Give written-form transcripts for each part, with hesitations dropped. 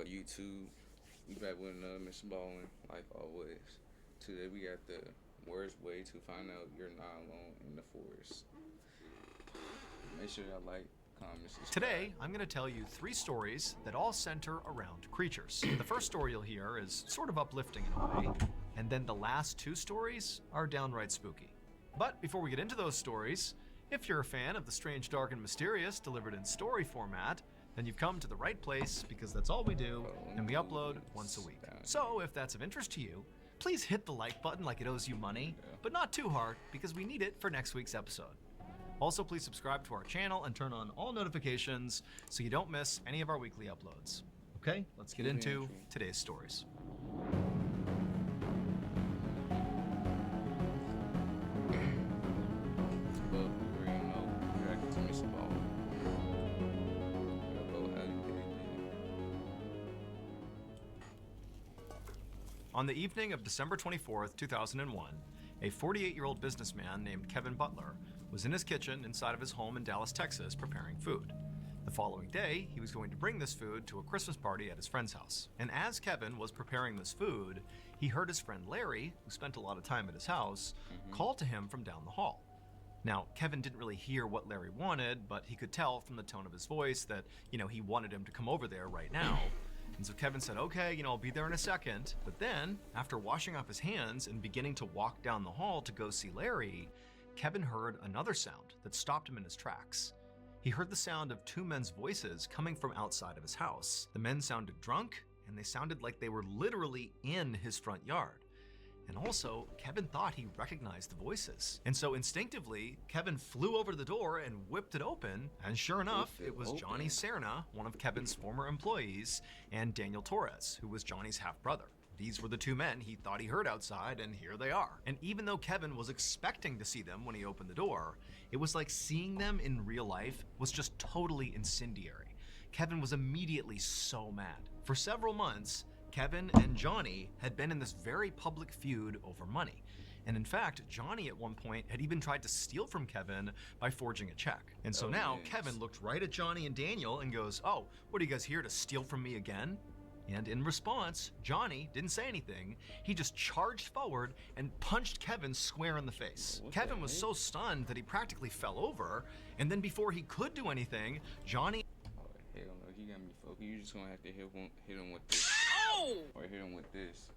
YouTube. We back with another Mr. Ballen, like always. Today we got the worst way to find out you're not alone in the forest. Make sure y'all like, comment, subscribe. Today, I'm going to tell you 3 stories that all center around creatures. The first story you'll hear is sort of uplifting in a way, and then the last 2 stories are downright spooky. But before we get into those stories, if you're a fan of the strange, dark, and mysterious delivered in story format, then you've come to the right place because that's all we do, and we upload once a week. So if that's of interest to you, please hit the like button like it owes you money, but not too hard because we need it for next week's episode. Also, please subscribe to our channel and turn on all notifications so you don't miss any of our weekly uploads. Okay, let's get into today's stories. On the evening of December 24th, 2001, a 48-year-old businessman named Kevin Butler was in his kitchen inside of his home in Dallas, Texas, preparing food. The following day, he was going to bring this food to a Christmas party at his friend's house. And as Kevin was preparing this food, he heard his friend Larry, who spent a lot of time at his house, call to him from down the hall. Now, Kevin didn't really hear what Larry wanted, but he could tell from the tone of his voice that, he wanted him to come over there right now. And so Kevin said, okay, I'll be there in a second. But then, after washing off his hands and beginning to walk down the hall to go see Larry, Kevin heard another sound that stopped him in his tracks. He heard the sound of 2 men's voices coming from outside of his house. The men sounded drunk, and they sounded like they were literally in his front yard. And also, Kevin thought he recognized the voices. And so instinctively, Kevin flew over to the door and whipped it open. And sure enough, it was Johnny Serna, one of Kevin's former employees, and Daniel Torres, who was Johnny's half-brother. These were the 2 men he thought he heard outside, and here they are. And even though Kevin was expecting to see them when he opened the door, it was like seeing them in real life was just totally incendiary. Kevin was immediately so mad. For several months, Kevin and Johnny had been in this very public feud over money. And in fact, Johnny at one point had even tried to steal from Kevin by forging a check. And so now Kevin looked right at Johnny and Daniel and goes, "Oh, what are you guys here to steal from me again?" And in response, Johnny didn't say anything. He just charged forward and punched Kevin square in the face. Kevin was so stunned that he practically fell over. And then before he could do anything, Johnny... Oh, hell no, he got me focused. You just gonna have to hit him with this. Or hit him with this.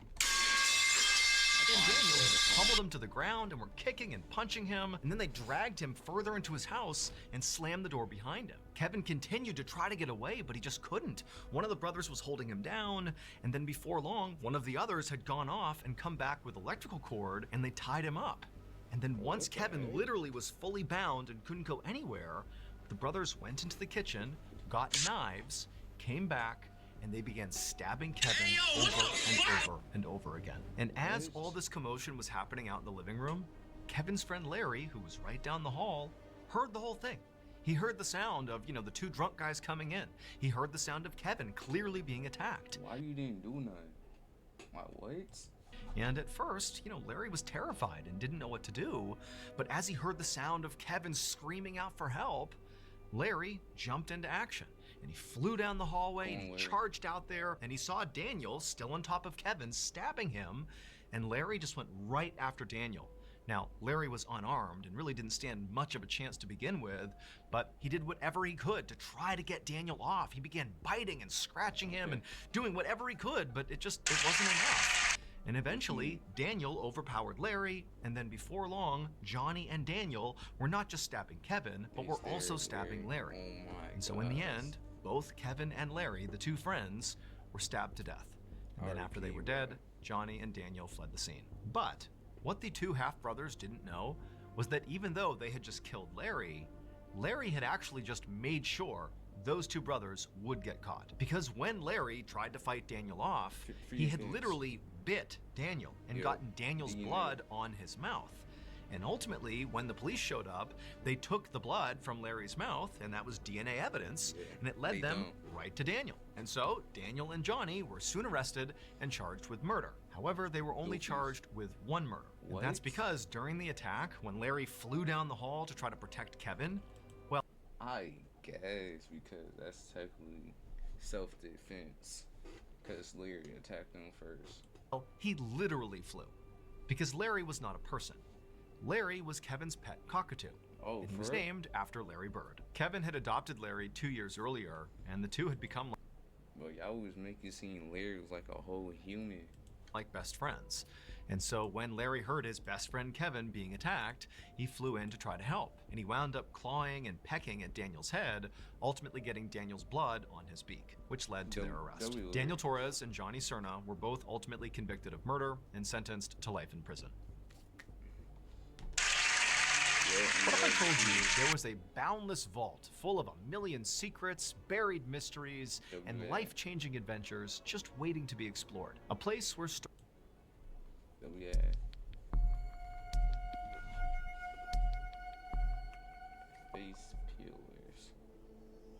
And Daniel pummeled him to the ground and were kicking and punching him, and then they dragged him further into his house and slammed the door behind him. Kevin continued to try to get away, but he just couldn't. One of the brothers was holding him down, and then before long, one of the others had gone off and come back with electrical cord, and they tied him up. And then once Kevin literally was fully bound and couldn't go anywhere, the brothers went into the kitchen, got knives, came back, and they began stabbing Kevin over and over and over again. And as all this commotion was happening out in the living room, Kevin's friend Larry, who was right down the hall, heard the whole thing. He heard the sound of, the 2 drunk guys coming in. He heard the sound of Kevin clearly being attacked. Why you didn't do nothing? Why, what? And at first, Larry was terrified and didn't know what to do. But as he heard the sound of Kevin screaming out for help, Larry jumped into action. And he flew down the hallway and he charged out there, and he saw Daniel still on top of Kevin stabbing him, and Larry just went right after Daniel. Now, Larry was unarmed and really didn't stand much of a chance to begin with, but he did whatever he could to try to get Daniel off. He began biting and scratching him and doing whatever he could, but it wasn't enough. And eventually, Daniel overpowered Larry, and then before long, Johnny and Daniel were not just stabbing Kevin, but were also stabbing Larry. And so in the end, both Kevin and Larry, the 2 friends, were stabbed to death. And then after they were dead, Johnny and Daniel fled the scene. But what the 2 half-brothers didn't know was that even though they had just killed Larry, Larry had actually just made sure those 2 brothers would get caught. Because when Larry tried to fight Daniel off, he had literally bit Daniel and gotten Daniel's blood on his mouth. And ultimately, when the police showed up, they took the blood from Larry's mouth, and that was DNA evidence, and it led them right to Daniel. And so, Daniel and Johnny were soon arrested and charged with murder. However, they were only charged with 1 murder. And that's because during the attack, when Larry flew down the hall to try to protect Kevin, well, I guess because that's technically self-defense. Because Larry attacked them first. Well, he literally flew. Because Larry was not a person. Larry was Kevin's pet cockatoo. Oh, And he was named after Larry Bird. Kevin had adopted Larry 2 years earlier, and the two had become But y'all was making it seem Larry was like a whole human. like best friends. And so when Larry heard his best friend Kevin being attacked, he flew in to try to help. And he wound up clawing and pecking at Daniel's head, ultimately getting Daniel's blood on his beak, which led to their arrest. Daniel Torres and Johnny Cerna were both ultimately convicted of murder and sentenced to life in prison. What if I told you there was a boundless vault full of a million secrets, buried mysteries, and life-changing adventures just waiting to be explored? A place where That we had. Face peelers.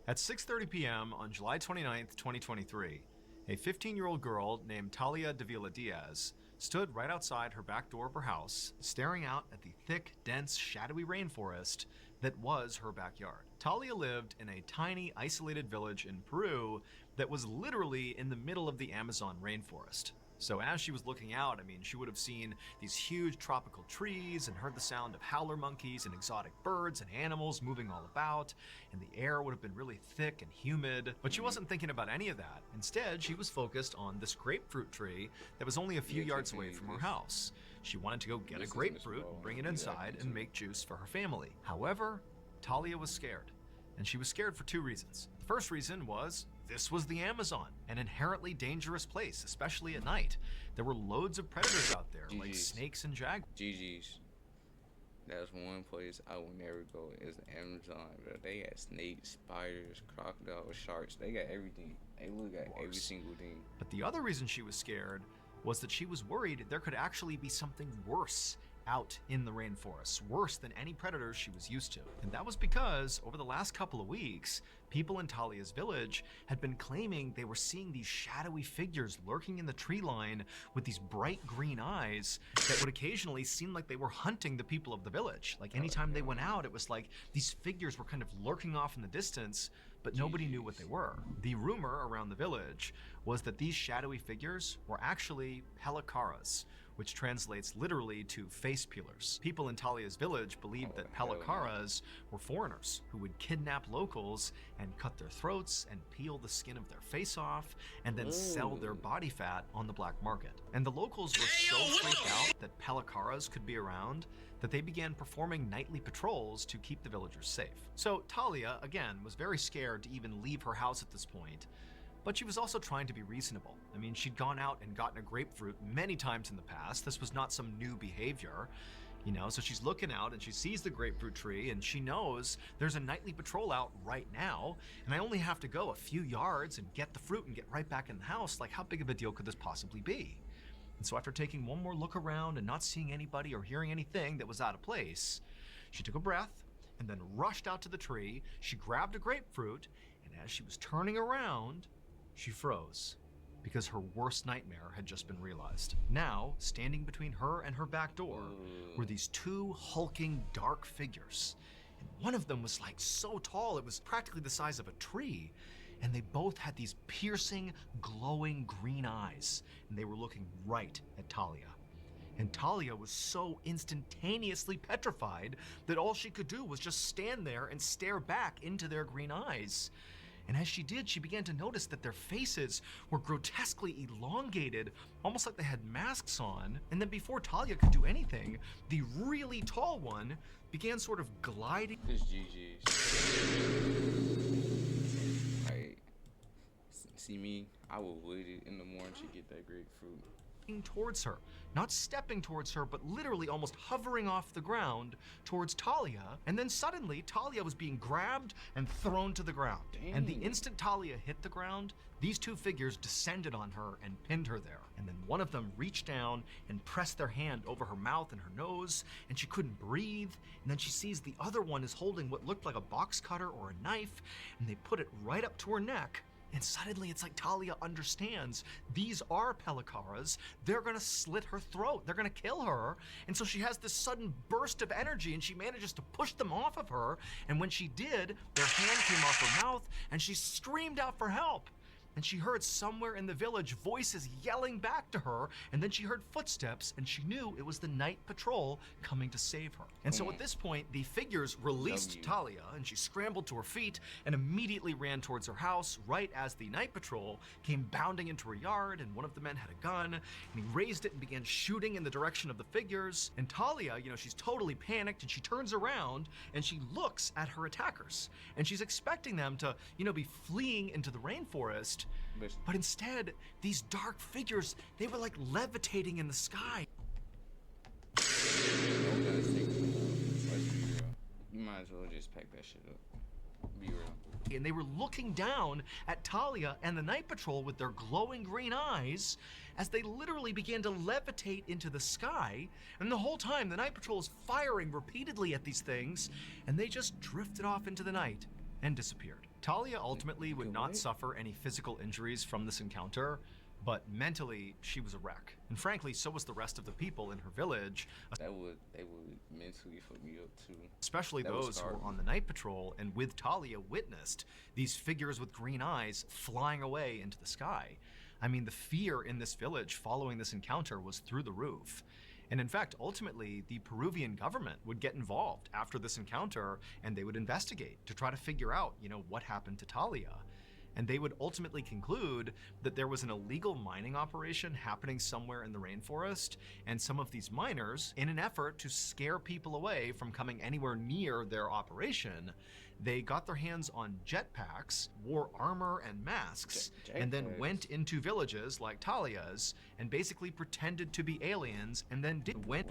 At 6:30 p.m. on July 29th, 2023, a 15-year-old girl named Talia Davila Diaz stood right outside her back door of her house, staring out at the thick, dense, shadowy rainforest that was her backyard. Talia lived in a tiny, isolated village in Peru that was literally in the middle of the Amazon rainforest. So as she was looking out, she would have seen these huge tropical trees and heard the sound of howler monkeys and exotic birds and animals moving all about, and the air would have been really thick and humid. But she wasn't thinking about any of that. Instead, she was focused on this grapefruit tree that was only a few yards away from her house. She wanted to go get a grapefruit and bring it inside and make juice for her family. However, Talia was scared. And she was scared for two reasons. The first reason was this was the Amazon, an inherently dangerous place, especially at night. There were loads of predators out there, like snakes and jaguars. GG's. That's one place I will never go is the Amazon. Bro. They got snakes, spiders, crocodiles, sharks. They got everything. They look at every single thing. But the other reason she was scared was that she was worried there could actually be something worse out in the rainforest, worse than any predators she was used to. And that was because over the last couple of weeks, people in Talia's village had been claiming they were seeing these shadowy figures lurking in the tree line with these bright green eyes that would occasionally seem like they were hunting the people of the village. Like anytime they went out, it was like these figures were kind of lurking off in the distance, but nobody knew what they were. The rumor around the village was that these shadowy figures were actually pelikaras, which translates literally to face peelers. People in Talia's village believed that pelikaras were foreigners who would kidnap locals and cut their throats and peel the skin of their face off and then sell their body fat on the black market. And the locals were so freaked out that pelikaras could be around that they began performing nightly patrols to keep the villagers safe. So Talia, again, was very scared to even leave her house at this point. But she was also trying to be reasonable. She'd gone out and gotten a grapefruit many times in the past. This was not some new behavior, so she's looking out and she sees the grapefruit tree and she knows there's a nightly patrol out right now and I only have to go a few yards and get the fruit and get right back in the house. Like, how big of a deal could this possibly be? And so after taking one more look around and not seeing anybody or hearing anything that was out of place, she took a breath and then rushed out to the tree. She grabbed a grapefruit, and as she was turning around, she froze because her worst nightmare had just been realized. Now, standing between her and her back door were these two hulking dark figures. And one of them was like so tall, it was practically the size of a tree. And they both had these piercing, glowing green eyes. And they were looking right at Talia. And Talia was so instantaneously petrified that all she could do was just stand there and stare back into their green eyes. And as she did, she began to notice that their faces were grotesquely elongated, almost like they had masks on. And then before Talia could do anything, the really tall one began sort of gliding. This GG's. Like, see me, I will wait it in the morning to get that grapefruit. Towards her, not stepping towards her, but literally almost hovering off the ground towards Talia. And then suddenly Talia was being grabbed and thrown to the ground. Dang. And the instant Talia hit the ground, these two figures descended on her and pinned her there. And then one of them reached down and pressed their hand over her mouth and her nose, and she couldn't breathe. And then she sees the other one is holding what looked like a box cutter or a knife, and they put it right up to her neck. And suddenly it's like Talia understands these are pelikaras. They're gonna slit her throat. They're gonna kill her. And so she has this sudden burst of energy and she manages to push them off of her. And when she did, their hand came off her mouth and she screamed out for help. and she heard somewhere in the village voices yelling back to her, and then she heard footsteps, and she knew it was the night patrol coming to save her. And so at this point, the figures released Talia, and she scrambled to her feet and immediately ran towards her house right as the night patrol came bounding into her yard, and one of the men had a gun, and he raised it and began shooting in the direction of the figures. And Talia, she's totally panicked, and she turns around and she looks at her attackers, and she's expecting them to, be fleeing into the rainforest. But instead, these dark figures, they were like levitating in the sky. You might as well just pack that shit up. Be real. And they were looking down at Talia and the night patrol with their glowing green eyes as they literally began to levitate into the sky. And the whole time, the night patrol is firing repeatedly at these things, and they just drifted off into the night and disappeared. Talia ultimately would not suffer any physical injuries from this encounter, but mentally, she was a wreck. And frankly, so was the rest of the people in her village. They would mentally fuck me up too. Especially those who were on the night patrol and with Talia witnessed these figures with green eyes flying away into the sky. I mean, the fear in this village following this encounter was through the roof. And in fact, ultimately, the Peruvian government would get involved after this encounter, and they would investigate to try to figure out, what happened to Talia. And they would ultimately conclude that there was an illegal mining operation happening somewhere in the rainforest, and some of these miners, in an effort to scare people away from coming anywhere near their operation, they got their hands on jetpacks, wore armor and masks, and then went into villages like Talia's and basically pretended to be aliens, and then went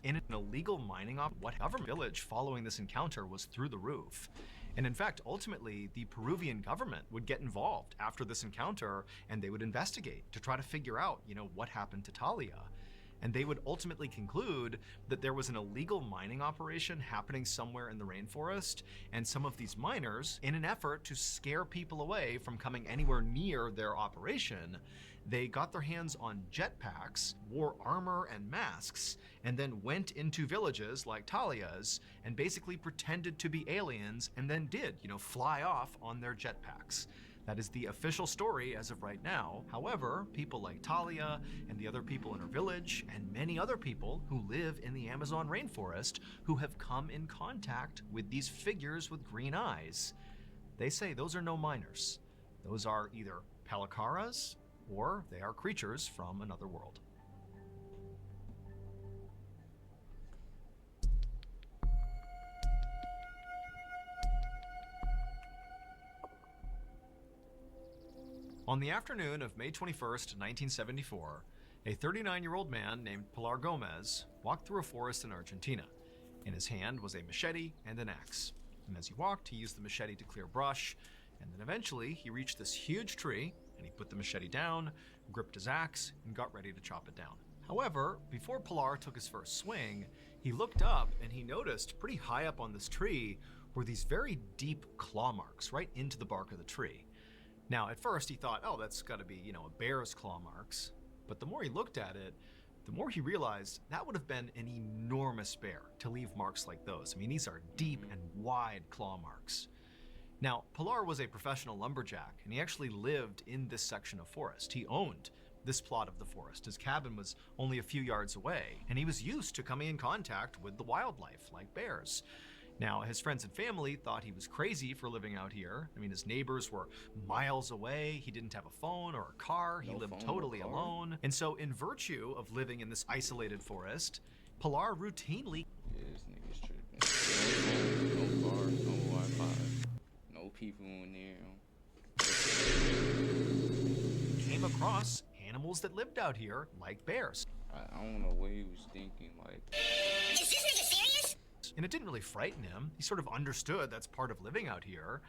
in an illegal mining operation. What government village following this encounter was through the roof. And in fact, ultimately, the Peruvian government would get involved after this encounter, and they would investigate to try to figure out, what happened to Talia. And they would ultimately conclude that there was an illegal mining operation happening somewhere in the rainforest, and some of these miners, in an effort to scare people away from coming anywhere near their operation, they got their hands on jetpacks, wore armor and masks, and then went into villages like Talia's and basically pretended to be aliens, and then did, fly off on their jetpacks. That is the official story as of right now. However, people like Talia and the other people in her village, and many other people who live in the Amazon rainforest who have come in contact with these figures with green eyes, they say those are no miners. Those are either Palacaras, or they are creatures from another world. On the afternoon of May 21st, 1974, a 39-year-old man named Pilar Gomez walked through a forest in Argentina. In his hand was a machete and an axe. And as he walked, he used the machete to clear brush, and then eventually he reached this huge tree, and he put the machete down, gripped his axe, and got ready to chop it down. However, before Pilar took his first swing, he looked up and he noticed pretty high up on this tree were these very deep claw marks right into the bark of the tree. Now, at first he thought, oh, that's gotta be, a bear's claw marks. But the more he looked at it, the more he realized that would have been an enormous bear to leave marks like those. I mean, these are deep and wide claw marks. Now, Pilar was a professional lumberjack, and he actually lived in this section of forest. He owned this plot of the forest. His cabin was only a few yards away, and he was used to coming in contact with the wildlife, like bears. Now, his friends and family thought he was crazy for living out here. I mean, his neighbors were miles away. He didn't have a phone or a car. He lived totally alone. And so, in virtue of living in this isolated forest, Pilar routinely... Yeah, this nigga's tripping. No car, no Wi-Fi, no people in there. came across animals that lived out here, like bears. I don't know what he was thinking, like... Is this nigga serious? And it didn't really frighten him. He sort of understood that's part of living out here.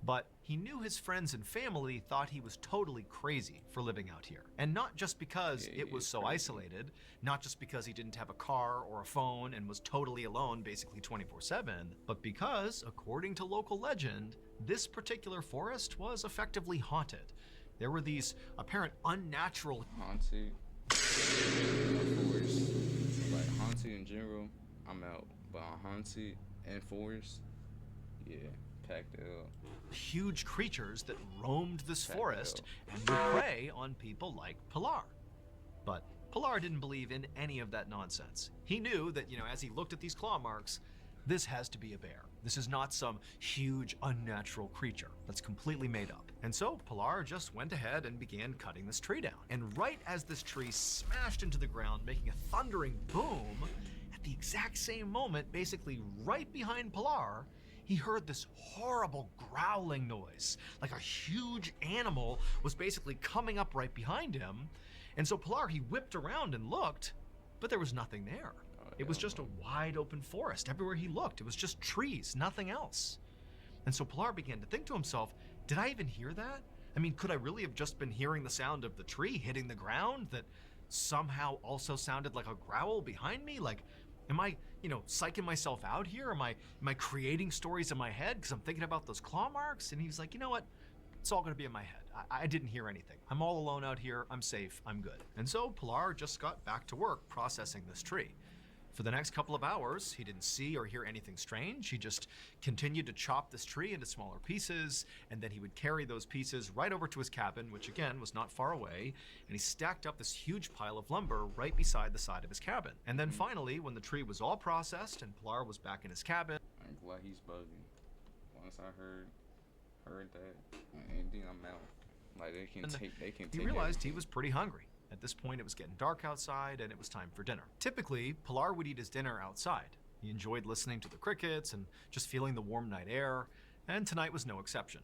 But he knew his friends and family thought he was totally crazy for living out here. And not just because it was so isolated, not just because he didn't have a car or a phone and was totally alone basically 24/7, but because, according to local legend, this particular forest was effectively haunted. There were these apparent unnatural... Haunted? Forest. Like, haunted in general, I'm out. But on haunted and forest, yeah. Packed L. Huge creatures that roamed this Packed forest L. and would prey on people like Pilar. But Pilar didn't believe in any of that nonsense. He knew that, as he looked at these claw marks, this has to be a bear. This is not some huge, unnatural creature that's completely made up. And so Pilar just went ahead and began cutting this tree down. And right as this tree smashed into the ground, making a thundering boom, at the exact same moment, basically right behind Pilar, he heard this horrible growling noise, like a huge animal was basically coming up right behind him. And so Pilar, he whipped around and looked, but there was nothing there. It was just a wide open forest. Everywhere he looked, it was just trees, nothing else. And so Pilar began to think to himself, did I even hear that? I mean, could I really have just been hearing the sound of the tree hitting the ground that somehow also sounded like a growl behind me? Like, am I, psyching myself out here? Am I creating stories in my head because I'm thinking about those claw marks? And he was like, you know what? It's all gonna be in my head. I didn't hear anything. I'm all alone out here. I'm safe. I'm good. And so Pilar just got back to work processing this tree. For the next couple of hours, he didn't see or hear anything strange. He just continued to chop this tree into smaller pieces, and then he would carry those pieces right over to his cabin, which again was not far away, and he stacked up this huge pile of lumber right beside the side of his cabin. And then finally, when the tree was all processed and Pilar was back in his cabin, I'm glad he's bugging. Once I heard that, and then I'm out. Like they can take he realized he was pretty hungry. At this point, it was getting dark outside and it was time for dinner. Typically, Pilar would eat his dinner outside. He enjoyed listening to the crickets and just feeling the warm night air, and tonight was no exception.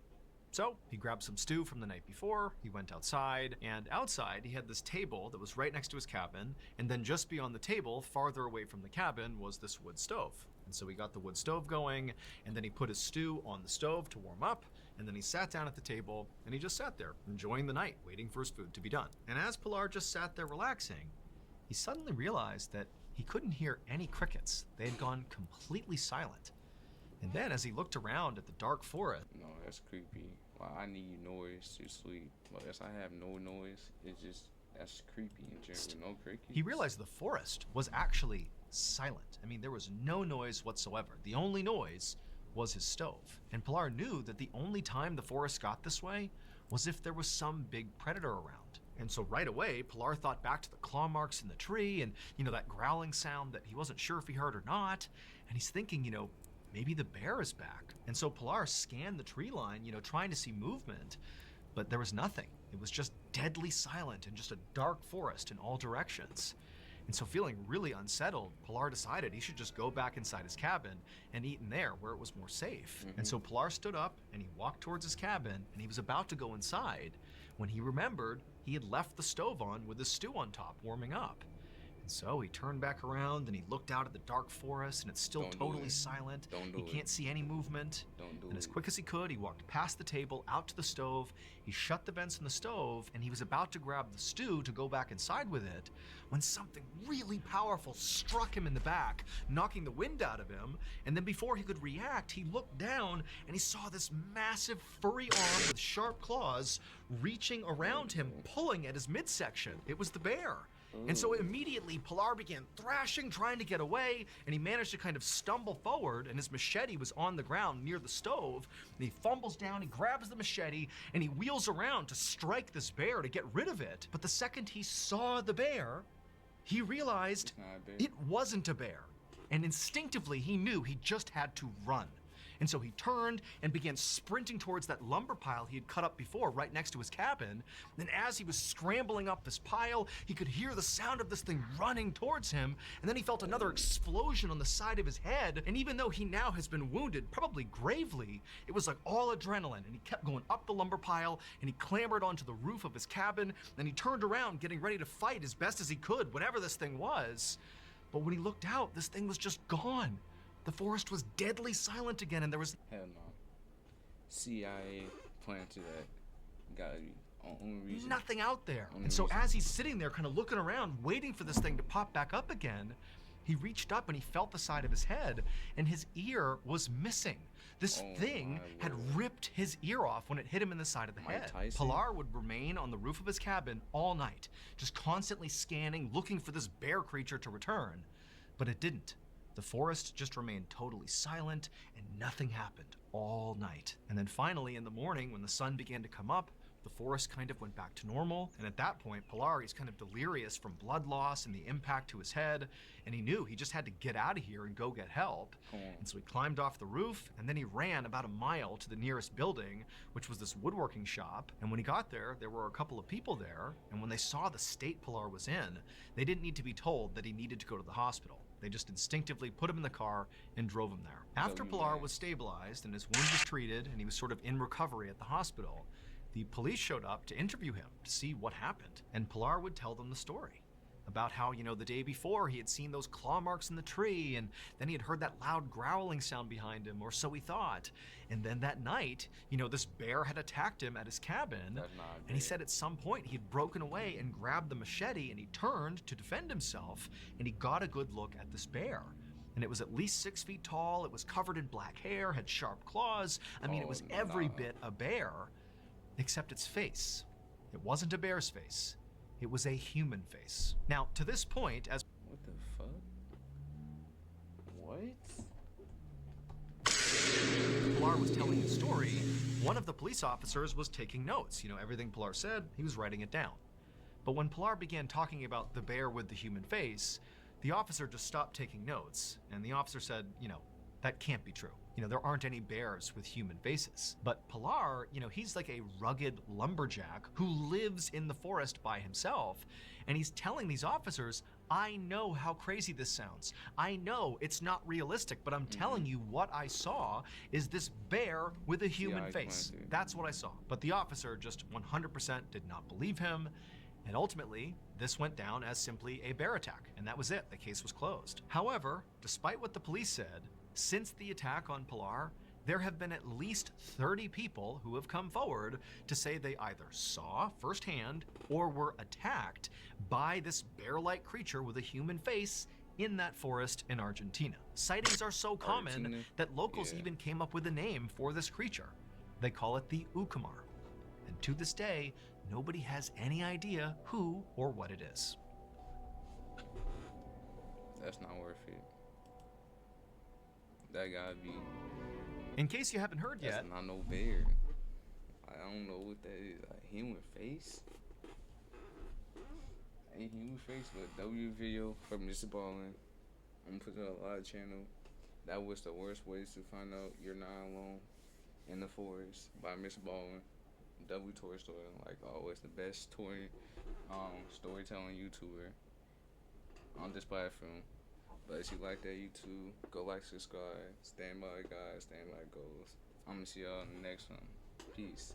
So he grabbed some stew from the night before, he went outside, and outside he had this table that was right next to his cabin, and then just beyond the table, farther away from the cabin, was this wood stove. And so he got the wood stove going, and then he put his stew on the stove to warm up, and then he sat down at the table, and he just sat there, enjoying the night, waiting for his food to be done. And as Pilar just sat there relaxing, he suddenly realized that he couldn't hear any crickets. They had gone completely silent. And then as he looked around at the dark forest... No, that's creepy. Like, I need noise to sleep. But as I have no noise, that's creepy in general. No crickets. He realized the forest was actually silent. I mean, there was no noise whatsoever. The only noise was his stove. And Pilar knew that the only time the forest got this way was if there was some big predator around. And so right away, Pilar thought back to the claw marks in the tree and, that growling sound that he wasn't sure if he heard or not. And he's thinking, maybe the bear is back. And so Pilar scanned the tree line, trying to see movement, but there was nothing. It was just deadly silent and just a dark forest in all directions. And so feeling really unsettled, Pilar decided he should just go back inside his cabin and eat in there where it was more safe. And so Pilar stood up and he walked towards his cabin and he was about to go inside when he remembered he had left the stove on with the stew on top warming up. And so he turned back around and he looked out at the dark forest and it's still totally silent. He can't see any movement. And as quick as he could, he walked past the table, out to the stove. He shut the vents in the stove and he was about to grab the stew to go back inside with it when something really powerful struck him in the back, knocking the wind out of him. And then before he could react, he looked down and he saw this massive furry arm with sharp claws reaching around him, pulling at his midsection. It was the bear. And so immediately Pilar began thrashing, trying to get away, and he managed to kind of stumble forward, and his machete was on the ground near the stove. And he fumbles down, he grabs the machete, and he wheels around to strike this bear to get rid of it. But the second he saw the bear, he realized it wasn't a bear. And instinctively he knew he just had to run. And so he turned and began sprinting towards that lumber pile he had cut up before right next to his cabin. And as he was scrambling up this pile, he could hear the sound of this thing running towards him. And then he felt another explosion on the side of his head. And even though he now has been wounded, probably gravely, it was like all adrenaline. And he kept going up the lumber pile and he clambered onto the roof of his cabin. And he turned around, getting ready to fight as best as he could, whatever this thing was. But when he looked out, this thing was just gone. The forest was deadly silent again, and there was... Hell no. CIA planted that. Gotta be. Only reason. Nothing out there. Only And so reason. as he's sitting there kind of looking around, waiting for this thing to pop back up again, he reached up and he felt the side of his head, and his ear was missing. This thing had ripped his ear off when it hit him in the side of the head. Tyson? Pilar would remain on the roof of his cabin all night, just constantly scanning, looking for this bear creature to return. But it didn't. The forest just remained totally silent and nothing happened all night. And then finally in the morning, when the sun began to come up, the forest kind of went back to normal. And at that point, Pilar, he's kind of delirious from blood loss and the impact to his head. And he knew he just had to get out of here and go get help. And so he climbed off the roof and then he ran about a mile to the nearest building, which was this woodworking shop. And when he got there, there were a couple of people there. And when they saw the state Pilar was in, they didn't need to be told that he needed to go to the hospital. They just instinctively put him in the car and drove him there. After Pilar was stabilized and his wound was treated and he was sort of in recovery at the hospital, the police showed up to interview him to see what happened. And Pilar would tell them the story about how, the day before he had seen those claw marks in the tree, and then he had heard that loud growling sound behind him, or so he thought. And then that night, this bear had attacked him at his cabin. And he said at some point he had broken away and grabbed the machete and he turned to defend himself and he got a good look at this bear. And it was at least 6 feet tall, it was covered in black hair, had sharp claws. I mean, it was every bit a bear, except its face. It wasn't a bear's face. It was a human face. Now, to this point, as What the fuck? What? Pilar was telling his story, one of the police officers was taking notes. Everything Pilar said, he was writing it down. But when Pilar began talking about the bear with the human face, the officer just stopped taking notes, and the officer said, that can't be true. There aren't any bears with human faces. But Pilar, he's like a rugged lumberjack who lives in the forest by himself. And he's telling these officers, I know how crazy this sounds. I know it's not realistic, but I'm telling you what I saw is this bear with a human face. That's what I saw. But the officer just 100% did not believe him. And ultimately, this went down as simply a bear attack. And that was it. The case was closed. However, despite what the police said, since the attack on Pilar, there have been at least 30 people who have come forward to say they either saw firsthand or were attacked by this bear-like creature with a human face in that forest in Argentina. Sightings are so common that locals even came up with a name for this creature. They call it the Ucumar. And to this day, nobody has any idea who or what it is. That's not worth it. That gotta be. In case you haven't heard yet, That's not no bear. I don't know what that is. A human face? A human face with a W video from Mr. Ballen. I'm gonna put it on a live channel. That was the worst ways to find out you're not alone in the forest by Mr. Ballen. W Toy Story, like always, the best toy storytelling YouTuber on this platform. But if you like that YouTube, go like, subscribe, stand by guys, stand by goals. I'm gonna see y'all in the next one. Peace.